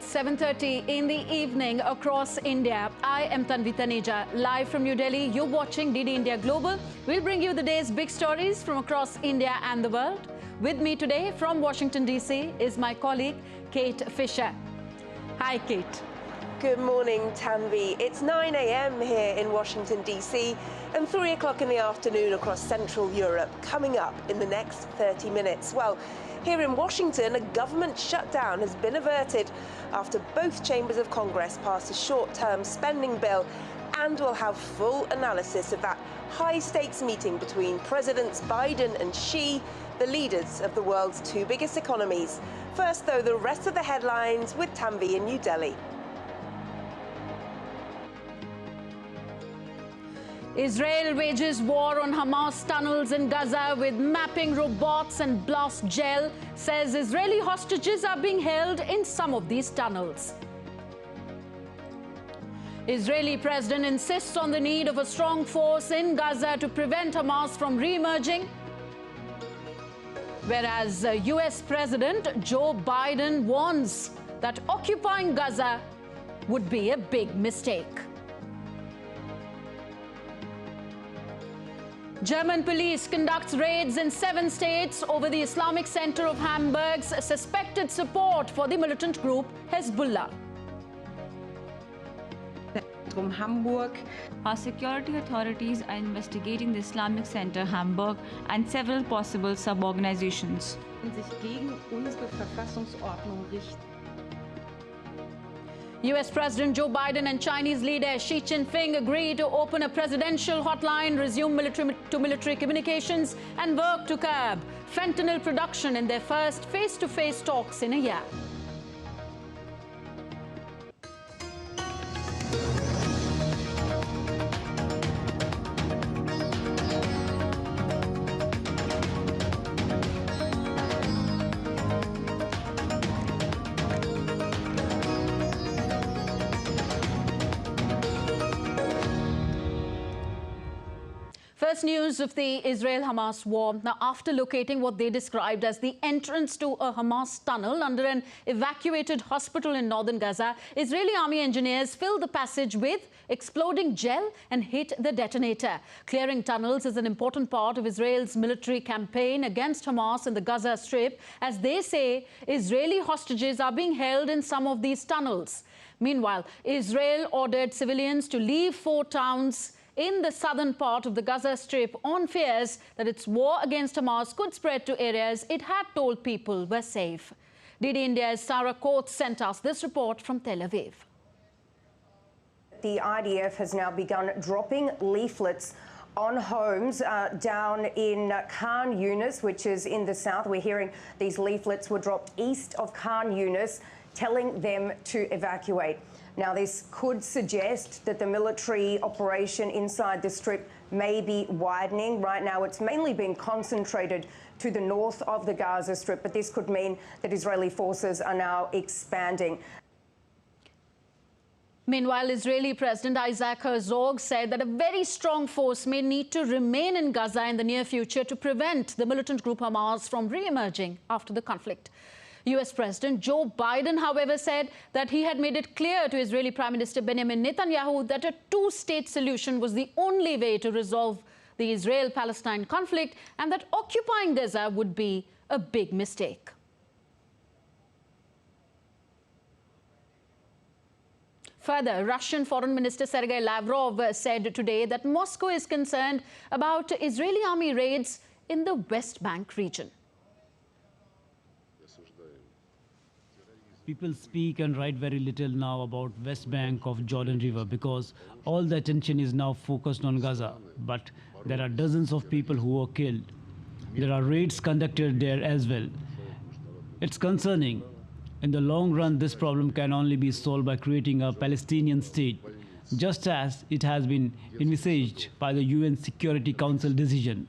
7:30 in the evening across India. I am Tanvi Taneja, live from New Delhi. You're watching DD India Global. We'll bring you the day's big stories from across India and the world. With me today from Washington, D.C. is my colleague, Kate Fisher. Hi, Kate. Good morning, Tanvi. It's 9 a.m. here in Washington, D.C. and 3 o'clock in the afternoon across Central Europe, coming up in the next 30 minutes. Well, here in Washington, a government shutdown has been averted after both chambers of Congress passed a short-term spending bill, and we'll have full analysis of that high-stakes meeting between Presidents Biden and Xi, the leaders of the world's two biggest economies. First, though, the rest of the headlines with Tanvi in New Delhi. Israel wages war on Hamas tunnels in Gaza with mapping robots and blast gel, says Israeli hostages are being held in some of these tunnels. Israeli president insists on the need of a strong force in Gaza to prevent Hamas from re-emerging, whereas US President Joe Biden warns that occupying Gaza would be a big mistake. German police conducts raids in 7 states over the Islamic center of Hamburg's suspected support for the militant group Hezbollah. From Hamburg, our security authorities are investigating the Islamic Center Hamburg and several possible sub-organizations. Sich gegen unsere Verfassungsordnung richten. US President Joe Biden and Chinese leader Xi Jinping agree to open a presidential hotline, resume military communications, and work to curb fentanyl production in their first face-to-face talks in a year. First news of the Israel-Hamas war. Now, after locating what they described as the entrance to a Hamas tunnel under an evacuated hospital in northern Gaza, Israeli army engineers filled the passage with exploding gel and hit the detonator. Clearing tunnels is an important part of Israel's military campaign against Hamas in the Gaza Strip. As they say, Israeli hostages are being held in some of these tunnels. Meanwhile, Israel ordered civilians to leave 4 towns in the southern part of the Gaza Strip on fears that its war against Hamas could spread to areas it had told people were safe. DD India's Sarah Coates sent us this report from Tel Aviv. The IDF has now begun dropping leaflets on homes down in Khan Yunis, which is in the south. We're hearing these leaflets were dropped east of Khan Yunis, telling them to evacuate. Now, this could suggest that the military operation inside the Strip may be widening. Right now, it's mainly been concentrated to the north of the Gaza Strip, but this could mean that Israeli forces are now expanding. Meanwhile, Israeli President Isaac Herzog said that a very strong force may need to remain in Gaza in the near future to prevent the militant group Hamas from re-emerging after the conflict. US President Joe Biden, however, said that he had made it clear to Israeli Prime Minister Benjamin Netanyahu that a 2-state solution was the only way to resolve the Israel-Palestine conflict and that occupying Gaza would be a big mistake. Further, Russian Foreign Minister Sergei Lavrov said today that Moscow is concerned about Israeli army raids in the West Bank region. People speak and write very little now about West Bank of Jordan River because all the attention is now focused on Gaza. But there are dozens of people who were killed. There are raids conducted there as well. It's concerning. In the long run, this problem can only be solved by creating a Palestinian state, just as it has been envisaged by the UN Security Council decision.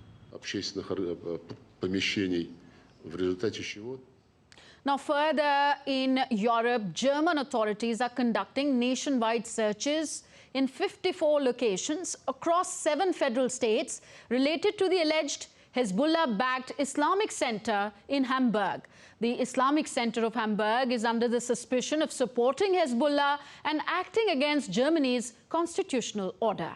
Now, further in Europe, German authorities are conducting nationwide searches in 54 locations across 7 federal states related to the alleged Hezbollah-backed Islamic Center in Hamburg. The Islamic Center of Hamburg is under the suspicion of supporting Hezbollah and acting against Germany's constitutional order.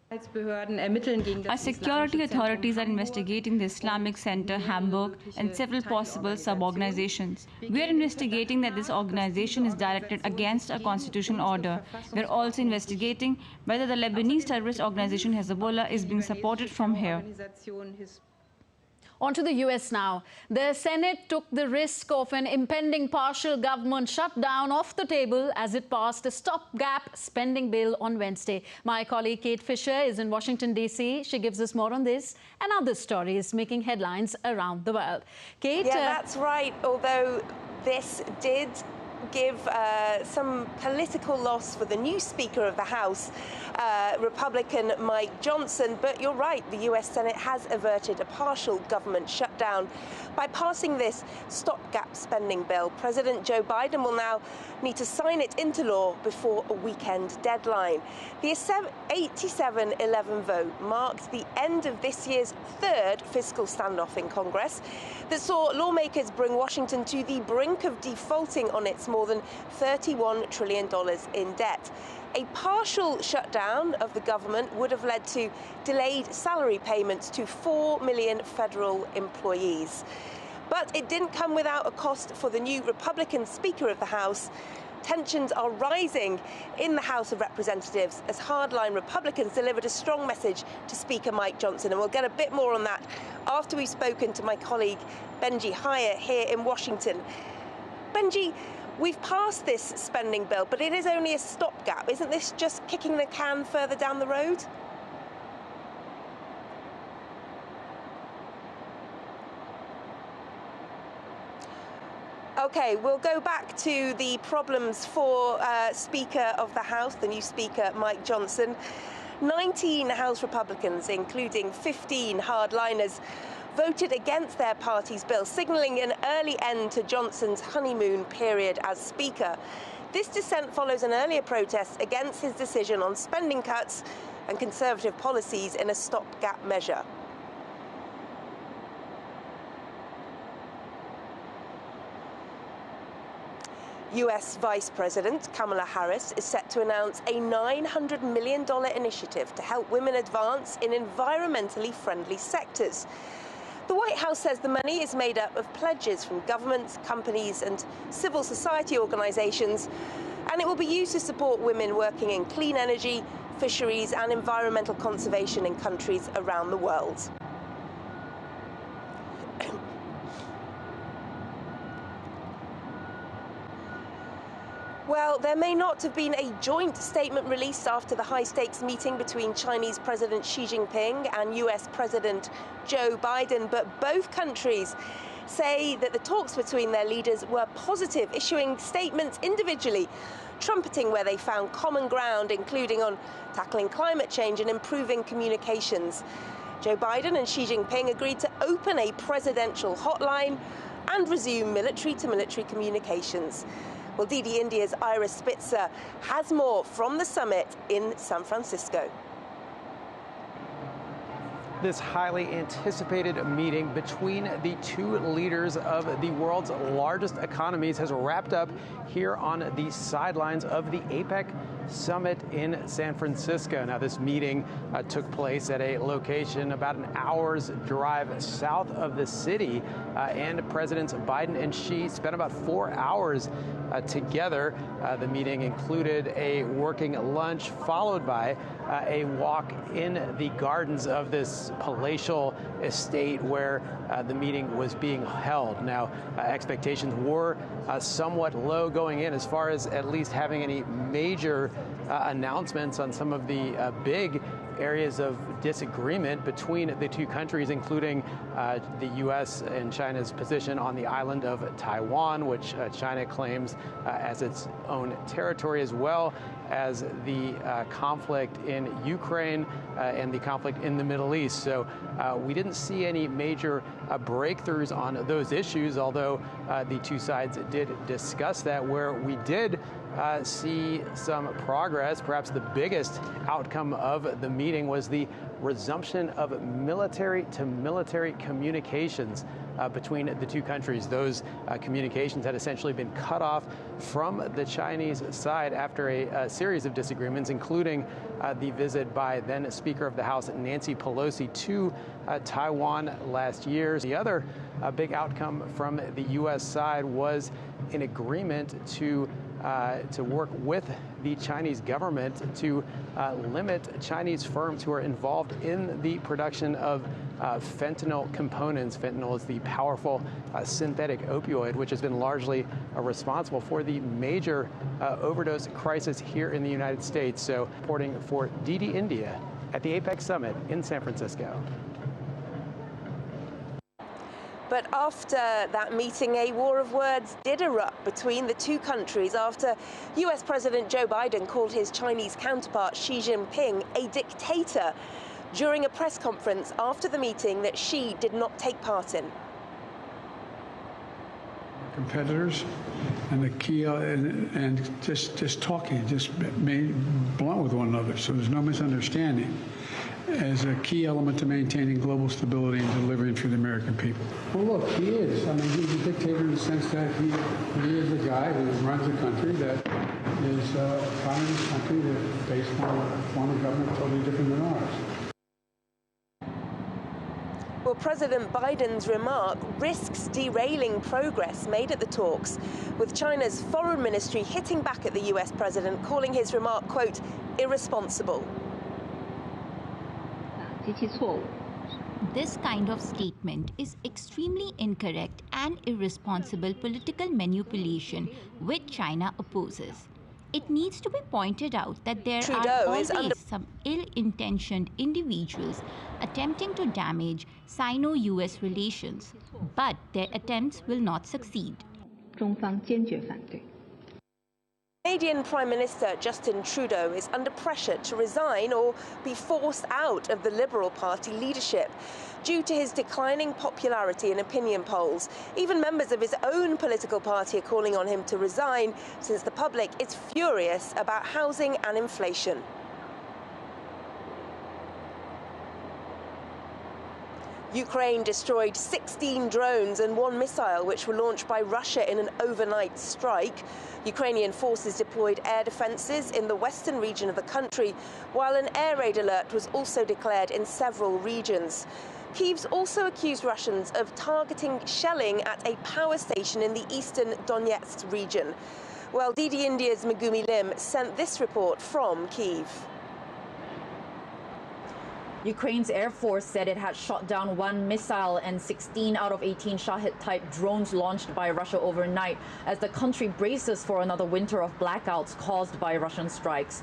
Our security authorities are investigating the Islamic Center Hamburg and several possible sub-organizations. We are investigating that this organization is directed against a constitutional order. We are also investigating whether the Lebanese terrorist organization Hezbollah is being supported from here. On to the US now. The Senate took the risk of an impending partial government shutdown off the table as it passed a stopgap spending bill on Wednesday. My colleague Kate Fisher is in Washington, D.C. She gives us more on this and other stories making headlines around the world. Kate? Yeah, that's right. Although this did give some political loss for the new Speaker of the House, Republican Mike Johnson. But you're right, the US Senate has averted a partial government shutdown by passing this stopgap spending bill. President Joe Biden will now need to sign it into law before a weekend deadline. The 87-11 vote marked the end of this year's third fiscal standoff in Congress that saw lawmakers bring Washington to the brink of defaulting on its more than $31 trillion in debt. A partial shutdown of the government would have led to delayed salary payments to 4 million federal employees. But it didn't come without a cost for the new Republican Speaker of the House. Tensions are rising in the House of Representatives as hardline Republicans delivered a strong message to Speaker Mike Johnson. And we'll get a bit more on that after we've spoken to my colleague Benji Hyatt here in Washington. Benji, we've passed this spending bill, but it is only a stopgap. Isn't this just kicking the can further down the road? OK, we'll go back to the problems for Speaker of the House, the new Speaker, Mike Johnson. 19 House Republicans, including 15 hardliners, voted against their party's bill, signalling an early end to Johnson's honeymoon period as Speaker. This dissent follows an earlier protest against his decision on spending cuts and conservative policies in a stopgap measure. US Vice President Kamala Harris is set to announce a $900 million initiative to help women advance in environmentally friendly sectors. The White House says the money is made up of pledges from governments, companies and civil society organizations, and it will be used to support women working in clean energy, fisheries and environmental conservation in countries around the world. Well, there may not have been a joint statement released after the high-stakes meeting between Chinese President Xi Jinping and US President Joe Biden, but both countries say that the talks between their leaders were positive, issuing statements individually, trumpeting where they found common ground, including on tackling climate change and improving communications. Joe Biden and Xi Jinping agreed to open a presidential hotline and resume military-to-military communications. Well, DD India's Iris Spitzer has more from the summit in San Francisco. This highly anticipated meeting between the two leaders of the world's largest economies has wrapped up here on the sidelines of the APEC summit in San Francisco. Now, this meeting took place at a location about an hour's drive south of the city, and Presidents Biden and Xi spent about 4 hours together. The meeting included a working lunch followed by a walk in the gardens of this palatial estate where the meeting was being held. Now, expectations were somewhat low going in as far as at least having any major announcements on some of the big areas of disagreement between the two countries, including the U.S. and China's position on the island of Taiwan, which China claims as its own territory, as well as the conflict in Ukraine and the conflict in the Middle East. So we didn't see any major breakthroughs on those issues, although the two sides did discuss that. Where we did see some progress, perhaps the biggest outcome of the meeting meeting was the resumption of military-to-military communications between the two countries. Those communications had essentially been cut off from the Chinese side after a series of disagreements, including the visit by then Speaker of the House Nancy Pelosi to Taiwan last year. The other big outcome from the U.S. side was an agreement to work with the Chinese government to limit Chinese firms who are involved in the production of fentanyl components. Fentanyl is the powerful synthetic opioid, which has been largely responsible for the major overdose crisis here in the United States. So, reporting for DD India at the APEC Summit in San Francisco. But after that meeting, a war of words did erupt between the two countries after US President Joe Biden called his Chinese counterpart Xi Jinping a dictator during a press conference after the meeting that Xi did not take part in. Competitors and the key and just talking, just being blunt with one another, so there's no misunderstanding, as a key element to maintaining global stability and delivering for the American people. Well, look, he is. I mean, he's a dictator in the sense that he is a guy who runs a country that is a communist country that's based on a form of government totally different than ours. Well, President Biden's remark risks derailing progress made at the talks, with China's foreign ministry hitting back at the US president, calling his remark, quote, irresponsible. This kind of statement is extremely incorrect and irresponsible political manipulation which China opposes. It needs to be pointed out that there are always some ill-intentioned individuals attempting to damage Sino-US relations, but their attempts will not succeed. Canadian Prime Minister Justin Trudeau is under pressure to resign or be forced out of the Liberal Party leadership due to his declining popularity in opinion polls. Even members of his own political party are calling on him to resign, since the public is furious about housing and inflation. Ukraine destroyed 16 drones and 1 missile which were launched by Russia in an overnight strike. Ukrainian forces deployed air defences in the western region of the country, while an air raid alert was also declared in several regions. Kyiv's also accused Russians of targeting shelling at a power station in the eastern Donetsk region. Well, DD India's Megumi Lim sent this report from Kyiv. Ukraine's Air Force said it had shot down 1 missile and 16 out of 18 Shahed-type drones launched by Russia overnight as the country braces for another winter of blackouts caused by Russian strikes.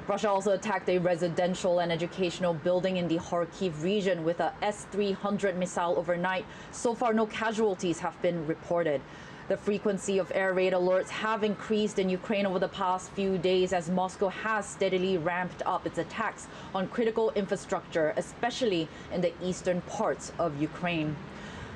Russia also attacked a residential and educational building in the Kharkiv region with a S-300 missile overnight. So far, no casualties have been reported. The frequency of air raid alerts have increased in Ukraine over the past few days as Moscow has steadily ramped up its attacks on critical infrastructure, especially in the eastern parts of Ukraine.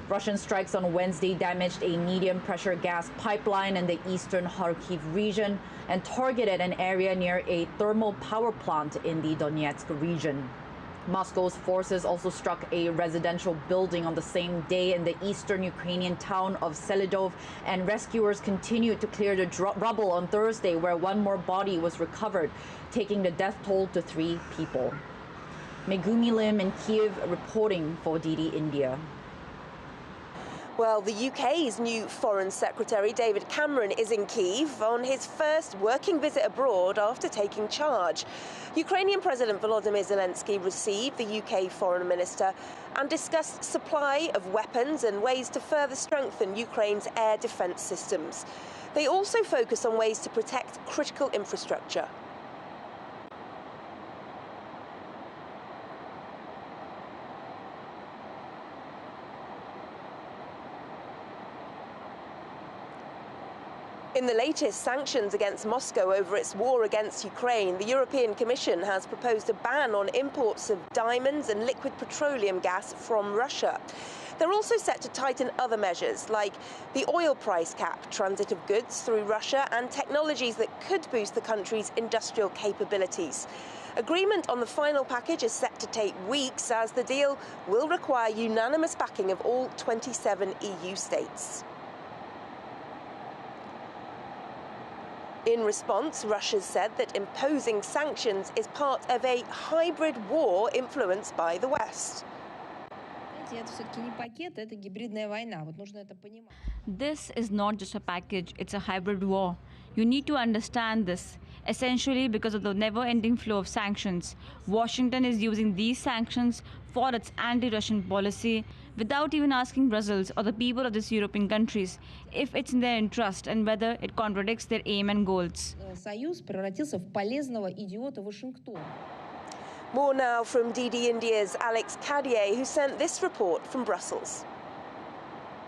Russian strikes on Wednesday damaged a medium-pressure gas pipeline in the eastern Kharkiv region and targeted an area near a thermal power plant in the Donetsk region. Moscow's forces also struck a residential building on the same day in the eastern Ukrainian town of Selidov, and rescuers continued to clear the rubble on Thursday, where 1 more body was recovered, taking the death toll to 3 people. Megumi Lim in Kyiv reporting for DD India. Well, the UK's new Foreign Secretary, David Cameron, is in Kyiv on his first working visit abroad after taking charge. Ukrainian President Volodymyr Zelensky received the UK Foreign Minister and discussed supply of weapons and ways to further strengthen Ukraine's air defence systems. They also focus on ways to protect critical infrastructure. In the latest sanctions against Moscow over its war against Ukraine, the European Commission has proposed a ban on imports of diamonds and liquid petroleum gas from Russia. They're also set to tighten other measures, like the oil price cap, transit of goods through Russia, and technologies that could boost the country's industrial capabilities. Agreement on the final package is set to take weeks, as the deal will require unanimous backing of all 27 EU states. In response, Russia said that imposing sanctions is part of a hybrid war influenced by the West. This is not just a package, it's a hybrid war. You need to understand this. Essentially, because of the never-ending flow of sanctions, Washington is using these sanctions for its anti-Russian policy without even asking Brussels or the people of these European countries if it's in their interest and whether it contradicts their aim and goals. More now from DD India's Alex Kadier, who sent this report from Brussels.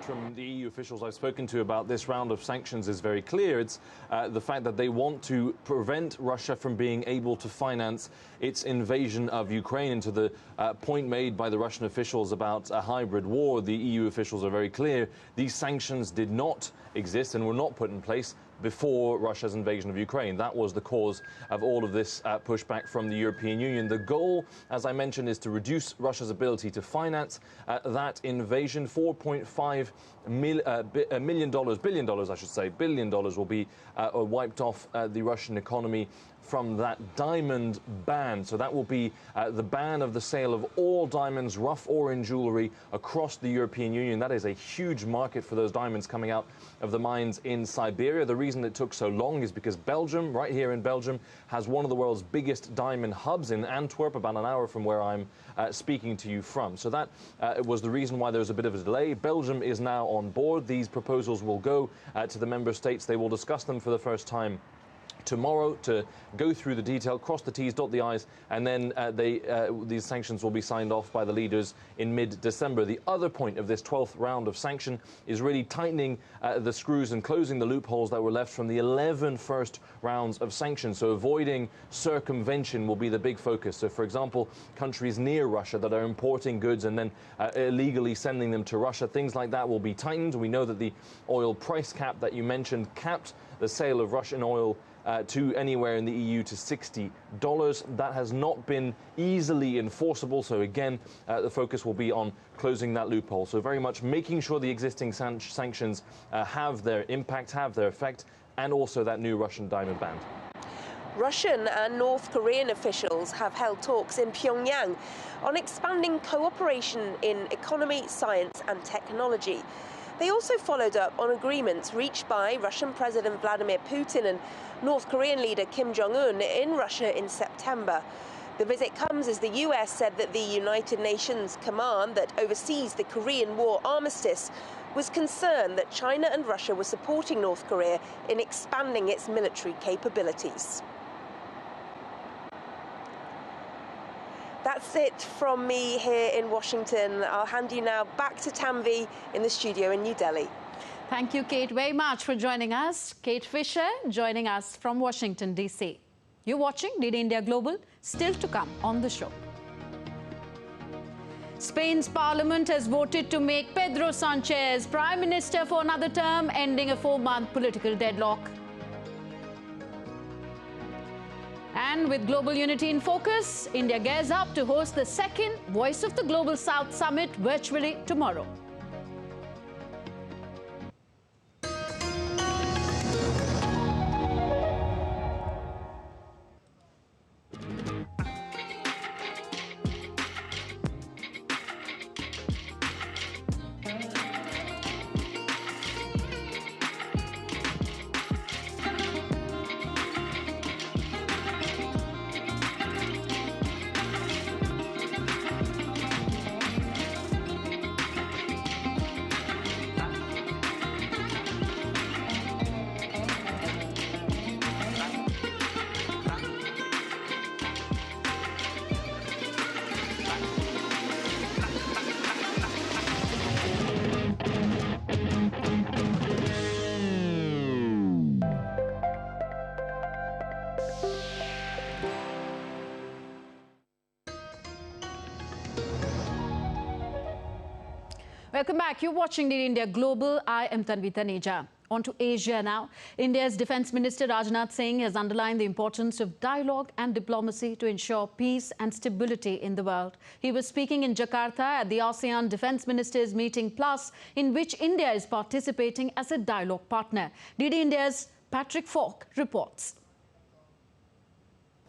From the EU officials I've spoken to about this round of sanctions is very clear. It's the fact that they want to prevent Russia from being able to finance its invasion of Ukraine. And to the point made by the Russian officials about a hybrid war, the EU officials are very clear. These sanctions did not exist and were not put in place before Russia's invasion of Ukraine. That was the cause of all of this pushback from the European Union. The goal, as I mentioned, is to reduce Russia's ability to finance that invasion. $4.5 billion will be wiped off the Russian economy from that diamond ban. So that will be the ban of the sale of all diamonds, rough or in jewelry, across the European Union. That is a huge market for those diamonds coming out of the mines in Siberia. The reason it took so long is because Belgium, right here in Belgium, has one of the world's biggest diamond hubs in Antwerp, about an hour from where I'm speaking to you from. So that was the reason why there was a bit of a delay. Belgium is now on board. These proposals will go to the member states. They will discuss them for the first time tomorrow to go through the detail, cross the T's, dot the I's, and then these sanctions will be signed off by the leaders in mid-December. The other point of this 12th round of sanction is really tightening the screws and closing the loopholes that were left from the 11 first rounds of sanctions. So avoiding circumvention will be the big focus. So, for example, countries near Russia that are importing goods and then illegally sending them to Russia, things like that will be tightened. We know that the oil price cap that you mentioned capped the sale of Russian oil to anywhere in the EU to $60. That has not been easily enforceable. So again, the focus will be on closing that loophole. So very much making sure the existing sanctions have their impact, have their effect, and also that new Russian diamond ban. Russian and North Korean officials have held talks in Pyongyang on expanding cooperation in economy, science and technology. They also followed up on agreements reached by Russian President Vladimir Putin and North Korean leader Kim Jong-un in Russia in September. The visit comes as the US said that the United Nations command that oversees the Korean War armistice was concerned that China and Russia were supporting North Korea in expanding its military capabilities. That's it from me here in Washington. I'll hand you now back to Tanvi in the studio in New Delhi. Thank you, Kate, very much for joining us. Kate Fisher joining us from Washington, D.C. You're watching DD India Global, still to come on the show. Spain's parliament has voted to make Pedro Sanchez prime minister for another term, ending a 4-month political deadlock. And with global unity in focus, India gears up to host the second Voice of the Global South Summit virtually tomorrow. Welcome back. You're watching DD India Global. I am Tanvi Taneja. On to Asia now. India's Defence Minister Rajnath Singh has underlined the importance of dialogue and diplomacy to ensure peace and stability in the world. He was speaking in Jakarta at the ASEAN Defence Ministers Meeting Plus, in which India is participating as a dialogue partner. DD India's Patrick Falk reports.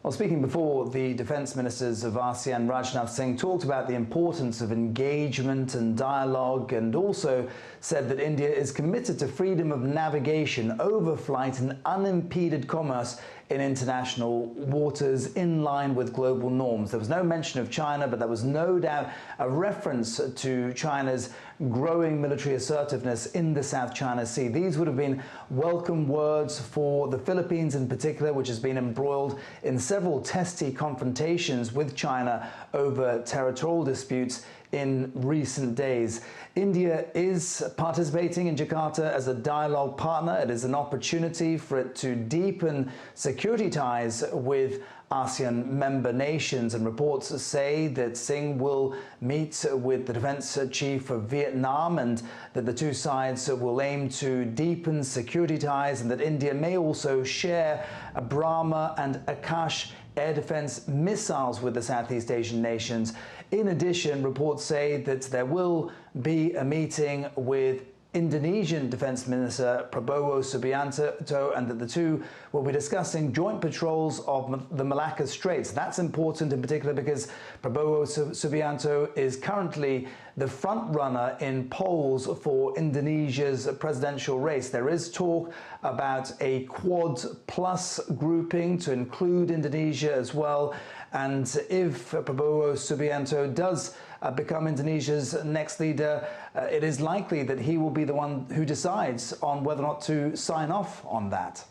Well, speaking before the defence ministers of ASEAN, Rajnath Singh talked about the importance of engagement and dialogue, and also said that India is committed to freedom of navigation, overflight and unimpeded commerce in international waters in line with global norms. There was no mention of China, but there was no doubt a reference to China's growing military assertiveness in the South China Sea. These would have been welcome words for the Philippines in particular, which has been embroiled in several testy confrontations with China over territorial disputes in recent days. India is participating in Jakarta as a dialogue partner. It is an opportunity for it to deepen security ties with ASEAN member nations, and reports say that Singh will meet with the defense chief of Vietnam, and that the two sides will aim to deepen security ties, and that India may also share a Brahma and Akash air defense missiles with the Southeast Asian nations. In addition, reports say that there will be a meeting with Indonesian Defence Minister Prabowo Subianto, and that the two will be discussing joint patrols of the Malacca Straits. That's important in particular because Prabowo Subianto is currently the front runner in polls for Indonesia's presidential race. There is talk about a Quad Plus grouping to include Indonesia as well. And if Prabowo Subianto does become Indonesia's next leader, it is likely that he will be the one who decides on whether or not to sign off on that.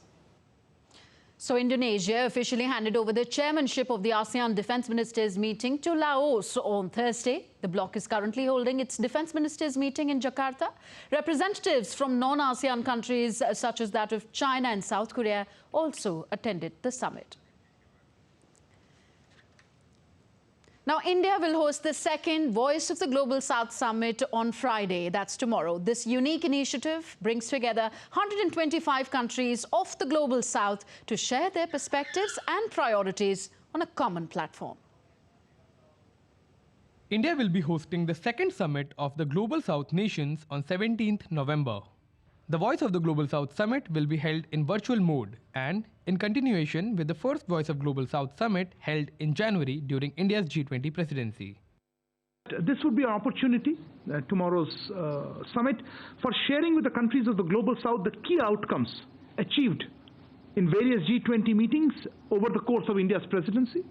So Indonesia officially handed over the chairmanship of the ASEAN Defence Ministers meeting to Laos on Thursday. The bloc is currently holding its Defence Ministers meeting in Jakarta. Representatives from non-ASEAN countries such as that of China and South Korea also attended the summit. Now, India will host the second Voice of the Global South Summit on Friday. That's tomorrow. This unique initiative brings together 125 countries of the Global South to share their perspectives and priorities on a common platform. India will be hosting the second summit of the Global South nations on 17th November. The Voice of the Global South Summit will be held in virtual mode and in continuation with the first Voice of Global South Summit held in January during India's G20 presidency. This would be an opportunity, tomorrow's summit, for sharing with the countries of the Global South the key outcomes achieved in various G20 meetings over the course of India's presidency.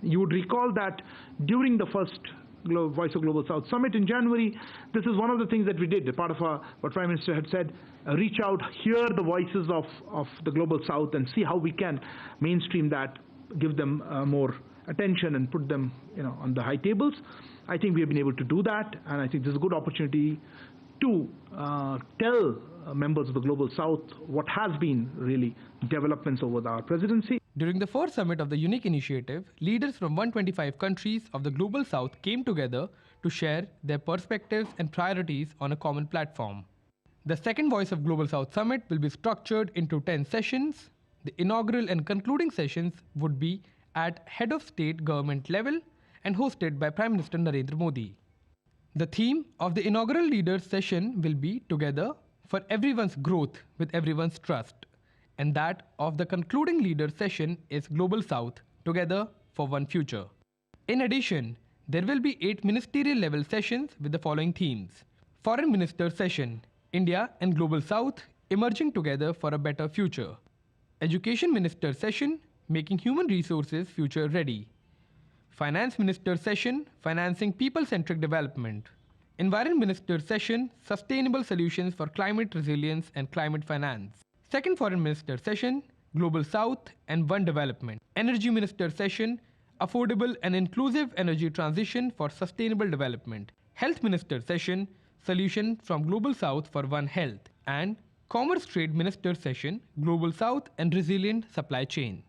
You would recall that during the first Voice of Global South Summit in January, this is one of the things that we did, part of what Prime Minister had said, reach out, hear the voices of the Global South and see how we can mainstream that, give them more attention and put them on the high tables. I think we have been able to do that, and I think this is a good opportunity to tell members of the Global South what has been really developments over our presidency. During the first summit of the unique initiative, leaders from 125 countries of the Global South came together to share their perspectives and priorities on a common platform. The second Voice of Global South Summit will be structured into 10 sessions. The inaugural and concluding sessions would be at head of state government level and hosted by Prime Minister Narendra Modi. The theme of the inaugural leaders session will be Together for Everyone's Growth with Everyone's Trust, and that of the concluding leaders session is Global South, Together for One Future. In addition, there will be 8 ministerial level sessions with the following themes: Foreign Minister Session, India and Global South Emerging Together for a Better Future; Education Minister Session, Making Human Resources Future Ready; Finance Minister Session, Financing People-Centric Development; Environment Minister Session, Sustainable Solutions for Climate Resilience and Climate Finance; Second Foreign Minister Session, Global South and One Development; Energy Minister Session, Affordable and Inclusive Energy Transition for Sustainable Development; Health Minister Session, Solution from Global South for One Health; and Commerce Trade Minister Session, Global South and Resilient Supply Chain.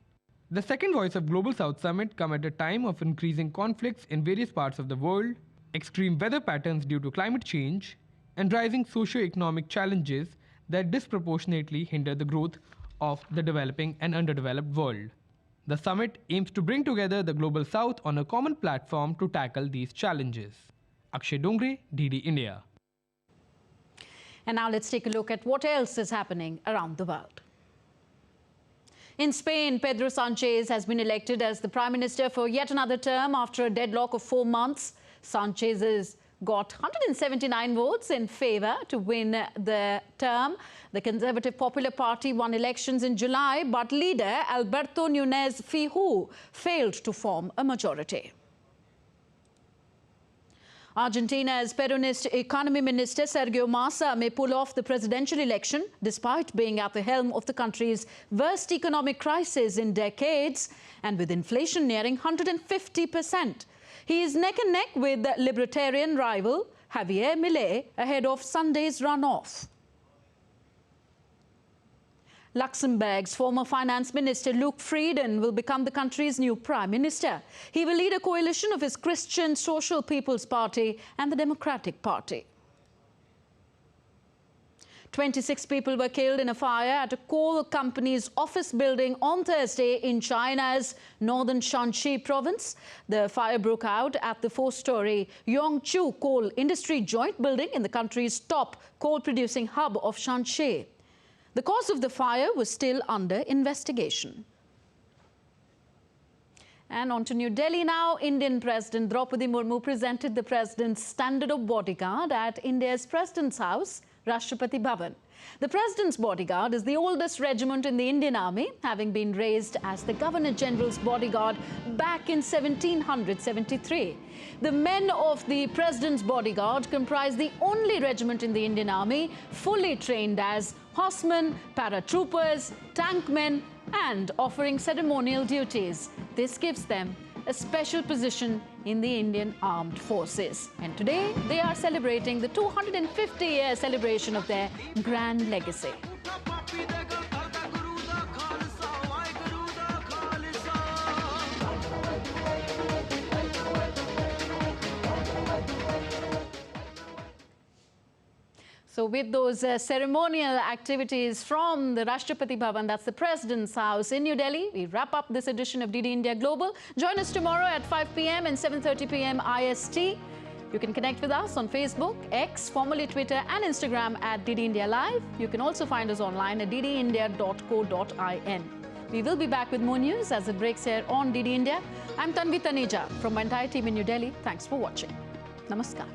The second Voice of Global South Summit come at a time of increasing conflicts in various parts of the world, extreme weather patterns due to climate change, and rising socio-economic challenges that disproportionately hinder the growth of the developing and underdeveloped world. The summit aims to bring together the Global South on a common platform to tackle these challenges. Akshay Dongre, DD India. And now let's take a look at what else is happening around the world. In Spain, Pedro Sanchez has been elected as the Prime Minister for yet another term after a deadlock of 4 months. Sanchez has got 179 votes in favour to win the term. The Conservative Popular Party won elections in July, but leader Alberto Núñez Feijóo failed to form a majority. Argentina's Peronist Economy Minister Sergio Massa may pull off the presidential election despite being at the helm of the country's worst economic crisis in decades and with inflation nearing 150%. He is neck and neck with libertarian rival Javier Milei ahead of Sunday's runoff. Luxembourg's former finance minister Luc Frieden will become the country's new prime minister. He will lead a coalition of his Christian Social People's Party and the Democratic Party. 26 people were killed in a fire at a coal company's office building on Thursday in China's northern Shanxi province. The fire broke out at the 4-story Yongchu coal industry joint building in the country's top coal-producing hub of Shanxi. The cause of the fire was still under investigation. And on to New Delhi now. Indian President Draupadi Murmu presented the President's standard of bodyguard at India's President's house, Rashtrapati Bhavan. The President's bodyguard is the oldest regiment in the Indian Army, having been raised as the Governor-General's bodyguard back in 1773. The men of the President's bodyguard comprise the only regiment in the Indian Army fully trained as horsemen, paratroopers, tankmen, and offering ceremonial duties. This gives them a special position in the Indian Armed Forces. And today, they are celebrating the 250-year celebration of their grand legacy. So with those ceremonial activities from the Rashtrapati Bhavan, that's the President's house in New Delhi, we wrap up this edition of DD India Global. Join us tomorrow at 5 p.m. and 7:30 p.m. IST. You can connect with us on Facebook, X, formerly Twitter and Instagram at DD India Live. You can also find us online at ddindia.co.in. We will be back with more news as it breaks here on DD India. I'm Tanvi Taneja from my entire team in New Delhi. Thanks for watching. Namaskar.